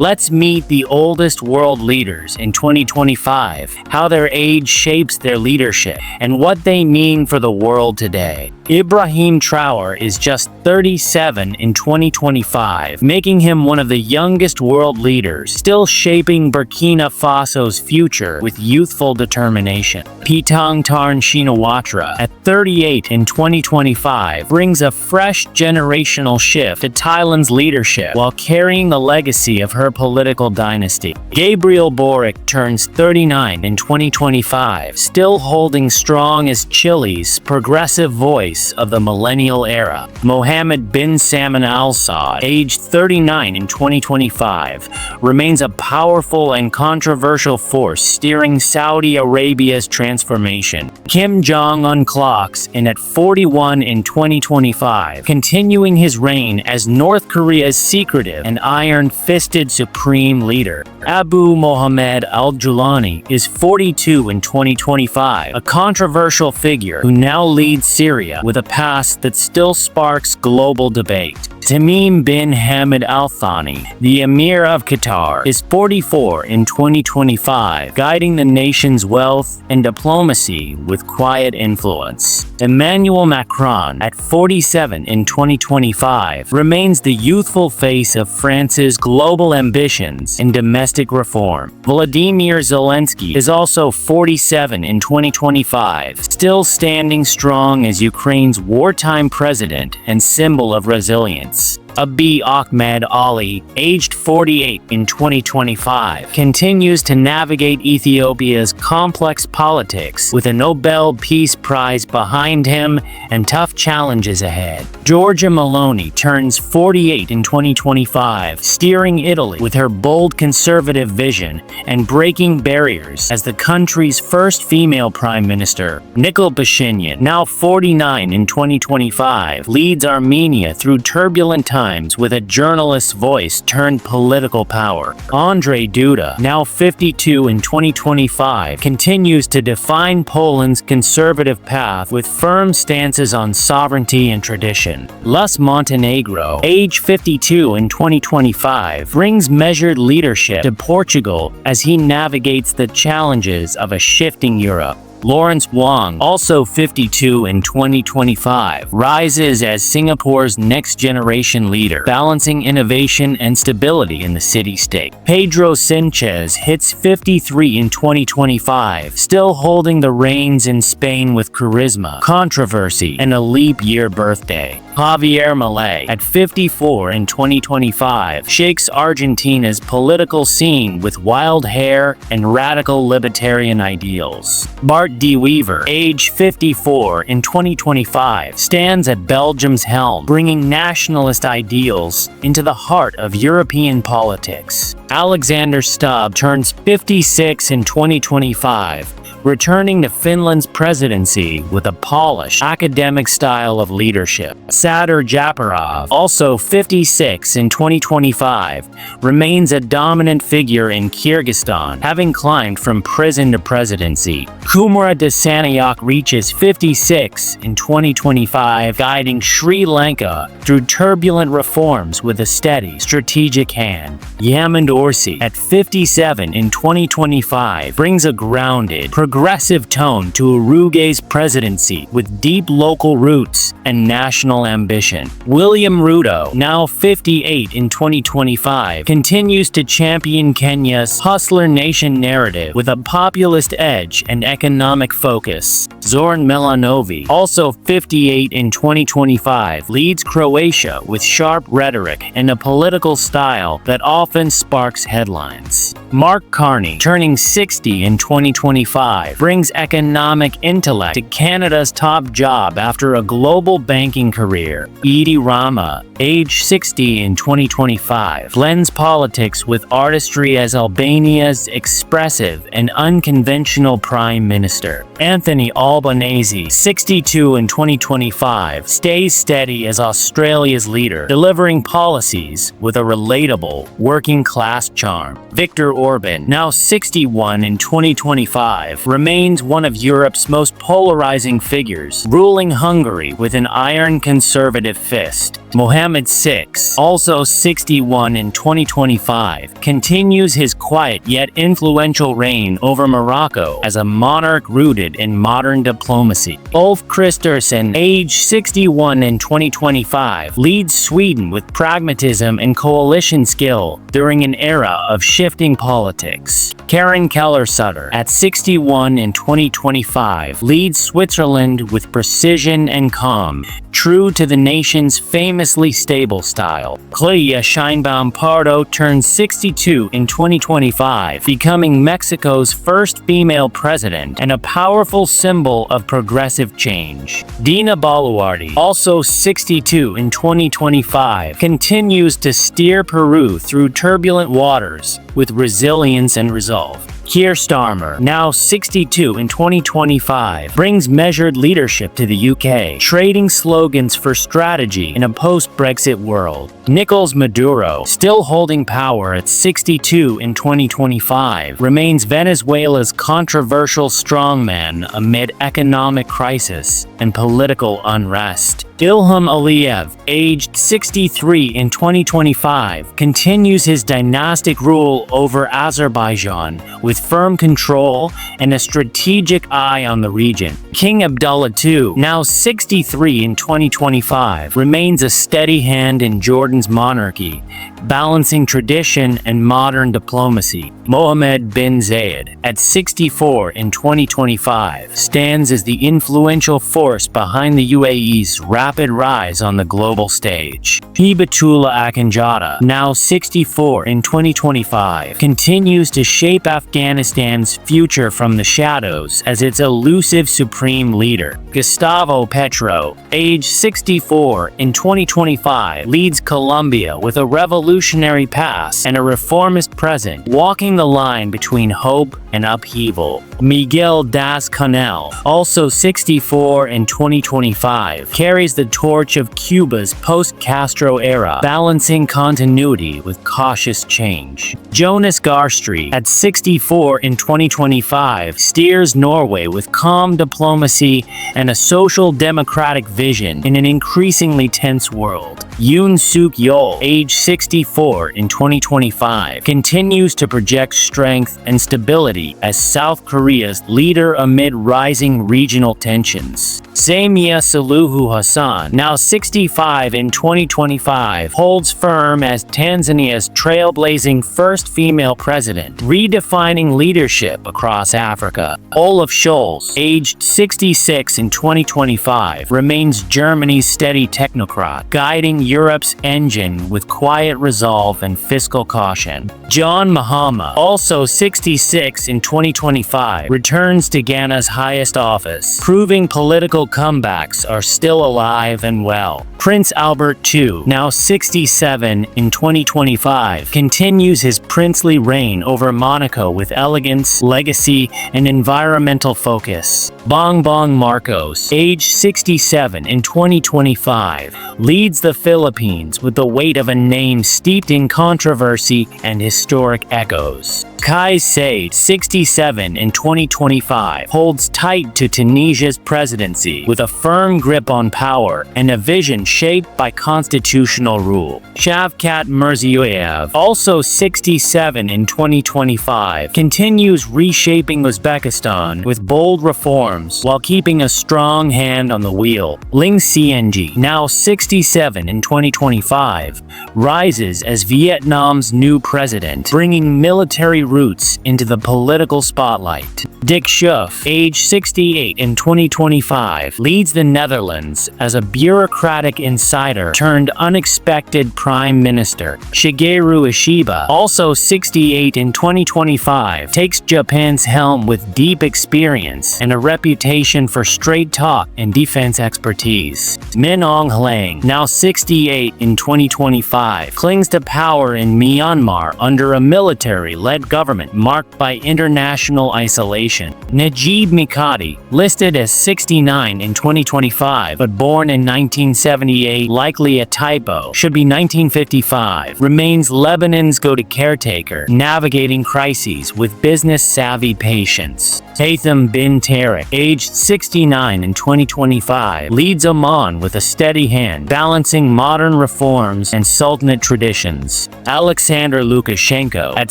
Let's meet the oldest world leaders in 2025, how their age shapes their leadership, and what they mean for the world today. Ibrahim Traore is just 37 in 2025, making him one of the youngest world leaders, still shaping Burkina Faso's future with youthful determination. Pitang Tarn Shinawatra, at 38 in 2025, brings a fresh generational shift to Thailand's leadership while carrying the legacy of her political dynasty. Gabriel Boric turns 39 in 2025, still holding strong as Chile's progressive voice of the millennial era. Mohammed bin Salman Al Saud, aged 39 in 2025, remains a powerful and controversial force steering Saudi Arabia's transformation. Kim Jong-un clocks in at 41 in 2025, continuing his reign as North Korea's secretive and iron-fisted supreme leader. Abu Mohammed al-Julani is 42 in 2025, a controversial figure who now leads Syria with a past that still sparks global debate. Tamim bin Hamad Al Thani, the Emir of Qatar, is 44 in 2025, guiding the nation's wealth and diplomacy with quiet influence. Emmanuel Macron, at 47 in 2025, remains the youthful face of France's global ambitions and domestic reform. Volodymyr Zelensky is also 47 in 2025, still standing strong as Ukraine's wartime president and symbol of resilience. Abiy Ahmed Ali, aged 48 in 2025, continues to navigate Ethiopia's complex politics with a Nobel Peace Prize behind him and tough challenges ahead. Giorgia Meloni turns 48 in 2025, steering Italy with her bold conservative vision and breaking barriers as the country's first female prime minister. Nikol Pashinyan, now 49 in 2025, leads Armenia through turbulent times with a journalist's voice turned political power. Andrzej Duda, now 52 in 2025, continues to define Poland's conservative path with firm stances on sovereignty and tradition. Lus Montenegro, age 52 in 2025, brings measured leadership to Portugal as he navigates the challenges of a shifting Europe. Lawrence Wong, also 52 in 2025, rises as Singapore's next-generation leader, balancing innovation and stability in the city-state. Pedro Sanchez hits 53 in 2025, still holding the reins in Spain with charisma, controversy, and a leap-year birthday. Javier Milei, at 54 in 2025, shakes Argentina's political scene with wild hair and radical libertarian ideals. Bart De Wever, age 54 in 2025, stands at Belgium's helm, bringing nationalist ideals into the heart of European politics. Alexander Stubb turns 56 in 2025, returning to Finland's presidency with a polished, academic style of leadership. Sadir Japarov, also 56 in 2025, remains a dominant figure in Kyrgyzstan, having climbed from prison to presidency. Kumara Dissanayake reaches 56 in 2025, guiding Sri Lanka through turbulent reforms with a steady, strategic hand. Yamand Orsi, at 57 in 2025, brings a grounded, progressive tone to Uruguay's presidency with deep local roots and national ambition. William Ruto, now 58 in 2025, continues to champion Kenya's hustler nation narrative with a populist edge and economic focus. Zoran Milanovic, also 58 in 2025, leads Croatia with sharp rhetoric and a political style that often sparks headlines. Mark Carney, turning 60 in 2025, brings economic intellect to Canada's top job after a global banking career. Edi Rama, age 60 in 2025, blends politics with artistry as Albania's expressive and unconventional prime minister. Anthony Albanese, 62 in 2025, stays steady as Australia's leader, delivering policies with a relatable, working-class charm. Viktor Orban, now 61 in 2025, remains one of Europe's most polarizing figures, ruling Hungary with an iron conservative fist. Mohammed VI, also 61 in 2025, continues his quiet yet influential reign over Morocco as a monarch rooted in modern diplomacy. Ulf Kristersson, age 61 in 2025, leads Sweden with pragmatism and coalition skill during an era of shifting politics. Karen Keller-Sutter, at 61 in 2025, leads Switzerland with precision and calm, true to the nation's famously stable style. Claudia Sheinbaum Pardo turns 62 in 2025, becoming Mexico's first female president and a powerful symbol of progressive change. Dina Boluardi, also 62 in 2025, continues to steer Peru through turbulent waters with resilience and resolve. Keir Starmer, now 62 in 2025, brings measured leadership to the UK, trading slogans for strategy in a post-Brexit world. Nicolas Maduro, still holding power at 62 in 2025, remains Venezuela's controversial strongman amid economic crisis and political unrest. Ilham Aliyev, aged 63 in 2025, continues his dynastic rule over Azerbaijan with firm control and a strategic eye on the region. King Abdullah II, now 63 in 2025, remains a steady hand in Jordan's monarchy, balancing tradition and modern diplomacy. Mohammed bin Zayed, at 64 in 2025, stands as the influential force behind the UAE's rapid rise on the global stage. Hibatullah Akhundzada, now 64 in 2025, continues to shape Afghanistan's future from the shadows as its elusive supreme leader. Gustavo Petro, age 64 in 2025, leads Colombia with a revolutionary past and a reformist present, walking the line between hope and upheaval. Miguel Diaz-Canel, also 64 in 2025, carries the torch of Cuba's post-Castro era, balancing continuity with cautious change. Jonas Gahr Støre, at 64 in 2025, steers Norway with calm diplomacy and a social democratic vision in an increasingly tense world. Yoon Suk Yeol, age 64 in 2025, continues to project strength and stability as South Korea's leader amid rising regional tensions. Samia Suluhu Hassan, now 65 in 2025, holds firm as Tanzania's trailblazing first female president, redefining leadership across Africa. Olaf Scholz, aged 66 in 2025, remains Germany's steady technocrat, guiding Europe's engine with quiet resolve and fiscal caution. John Mahama, also 66 in 2025, returns to Ghana's highest office, proving political comebacks are still alive and well. Prince Albert II, now 67 in 2025, continues his princely reign over Monaco with elegance, legacy, and environmental focus. Bongbong Marcos, age 67 in 2025, leads the Philippines with the weight of a name steeped in controversy and historic echoes. Kais Saied, 67 in 2025, holds tight to Tunisia's presidency with a firm grip on power and a vision shaped by constitutional rule. Shavkat Mirziyoyev, also 67 in 2025, continues reshaping Uzbekistan with bold reforms while keeping a strong hand on the wheel. Ling Xianji, now 67 in 2025, rises as Vietnam's new president, bringing military roots into the political spotlight. Dick Schoof, age 68 in 2025, leads the Netherlands as a bureaucratic insider turned unexpected prime minister. Shigeru Ishiba, also 68 in 2025, takes Japan's helm with deep experience and a reputation for straight talk and defense expertise. Min Aung Hlaing, now 68 in 2025, clings to power in Myanmar under a military-led government marked by international isolation. Najib Mikati, listed as 69 in 2025 but born in 1978, likely a typo, should be 1955, remains Lebanon's go-to caretaker, navigating crises with business-savvy patience. Haytham bin Tariq, aged 69 in 2025, leads Oman with a steady hand, balancing modern reforms and sultanate traditions. Alexander Lukashenko, at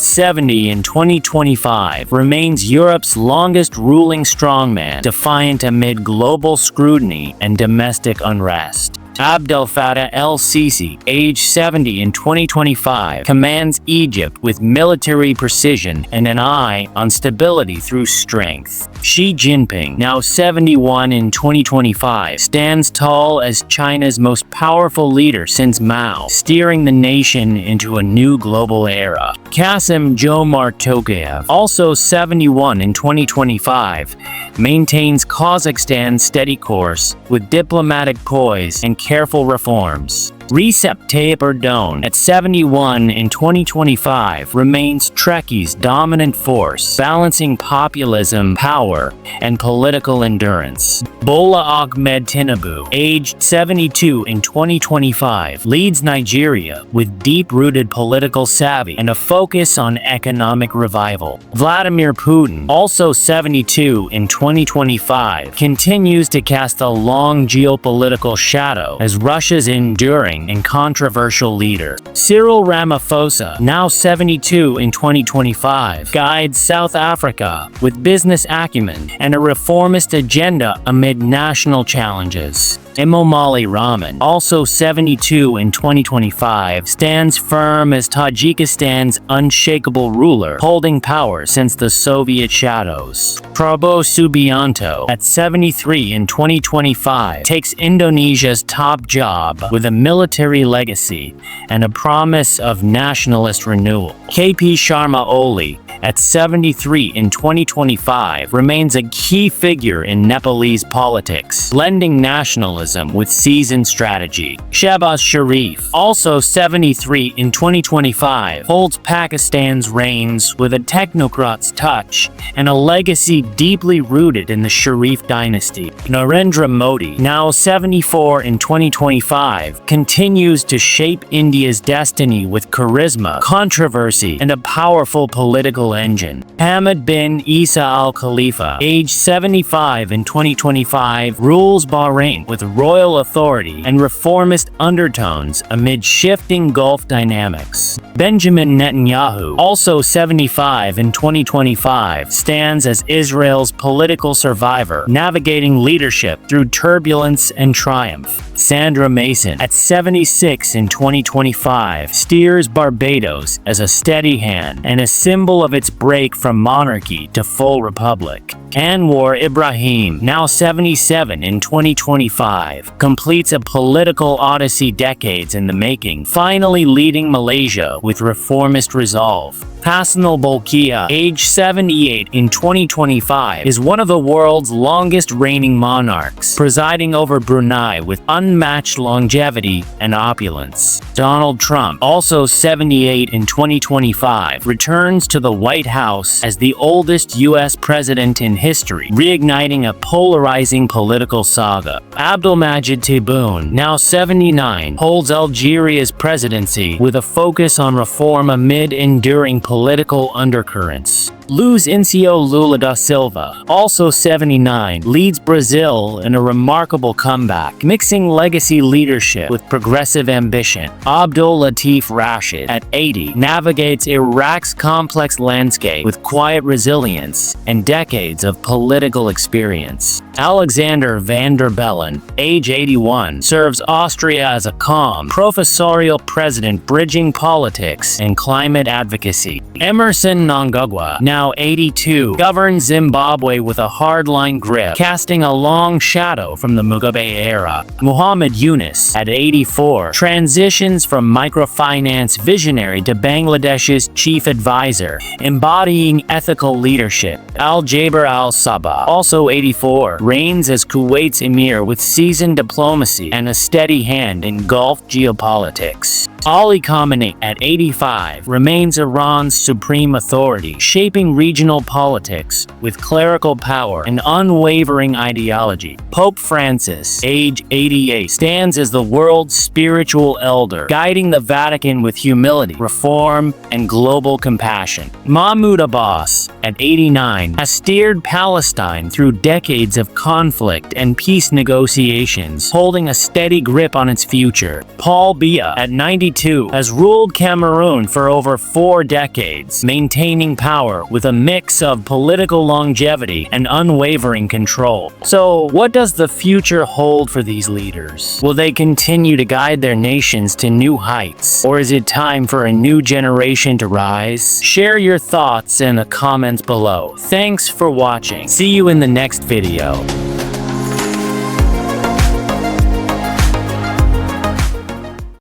70 in 2025, remains Europe's longest ruling strongman, defiant amid global scrutiny and domestic unrest. Abdel Fattah el-Sisi, age 70 in 2025, commands Egypt with military precision and an eye on stability through strength. Xi Jinping, now 71 in 2025, stands tall as China's most powerful leader since Mao, steering the nation into a new global era. Kassym-Jomart Tokayev, also 71 in 2025, maintains Kazakhstan's steady course with diplomatic poise and careful reforms. Recep Tayyip Erdogan, at 71 in 2025, remains Turkey's dominant force, balancing populism, power, and political endurance. Bola Ahmed Tinubu, aged 72 in 2025, leads Nigeria with deep-rooted political savvy and a focus on economic revival. Vladimir Putin, also 72 in 2025, continues to cast a long geopolitical shadow as Russia's enduring and controversial leader. Cyril Ramaphosa, now 72 in 2025, guides South Africa with business acumen and a reformist agenda amid national challenges. Emomali Rahman, also 72 in 2025, stands firm as Tajikistan's unshakable ruler, holding power since the Soviet shadows. Prabowo Subianto, at 73 in 2025, takes Indonesia's top job with a military legacy and a promise of nationalist renewal. KP Sharma Oli, at 73 in 2025, remains a key figure in Nepalese politics, blending nationalism with seasoned strategy. Shehbaz Sharif, also 73 in 2025, holds Pakistan's reins with a technocrat's touch and a legacy deeply rooted in the Sharif dynasty. Narendra Modi, now 74 in 2025, continues to shape India's destiny with charisma, controversy, and a powerful political engine. Hamad bin Isa Al Khalifa, age 75 in 2025, rules Bahrain with royal authority and reformist undertones amid shifting Gulf dynamics. Benjamin Netanyahu, also 75 in 2025, stands as Israel's political survivor, navigating leadership through turbulence and triumph. Sandra Mason, at 76 in 2025, steers Barbados as a steady hand and a symbol of its break from monarchy to full republic. Anwar Ibrahim, now 77 in 2025, completes a political odyssey decades in the making, finally leading Malaysia with reformist resolve. Hassanal Bolkiah, age 78 in 2025, is one of the world's longest reigning monarchs, presiding over Brunei with unmatched longevity and opulence. Donald Trump, also 78 in 2025, returns to the White House as the oldest U.S. president in history, reigniting a polarizing political saga. Abdelmajid Tebboune, now 79, holds Algeria's presidency with a focus on reform amid enduring political undercurrents. Luiz Inácio Lula da Silva, also 79, leads Brazil in a remarkable comeback, mixing legacy leadership with progressive ambition. Abdul Latif Rashid, at 80, navigates Iraq's complex landscape with quiet resilience and decades of political experience. Alexander Van der Bellen, age 81, serves Austria as a calm, professorial president bridging politics and climate advocacy. Emerson Mnangagwa, now 82, governs Zimbabwe with a hardline grip, casting a long shadow from the Mugabe era. Muhammad Yunus, at 84, transitions from microfinance visionary to Bangladesh's chief advisor, embodying ethical leadership. Al-Jaber al-Sabah, also 84, reigns as Kuwait's emir with seasoned diplomacy and a steady hand in Gulf geopolitics. Ali Khamenei, at 85, remains Iran's supreme authority, shaping regional politics with clerical power and unwavering ideology. Pope Francis, age 88, stands as the world's spiritual elder, guiding the Vatican with humility, reform, and global compassion. Mahmoud Abbas, at 89, has steered Palestine through decades of conflict and peace negotiations, holding a steady grip on its future. Paul Biya, at 92, has ruled Cameroon for over 4 decades, maintaining power with a mix of political longevity and unwavering control. So, what does the future hold for these leaders? Will they continue to guide their nations to new heights? Or is it time for a new generation to rise? Share your thoughts in the comments below. Thanks for watching. See you in the next video.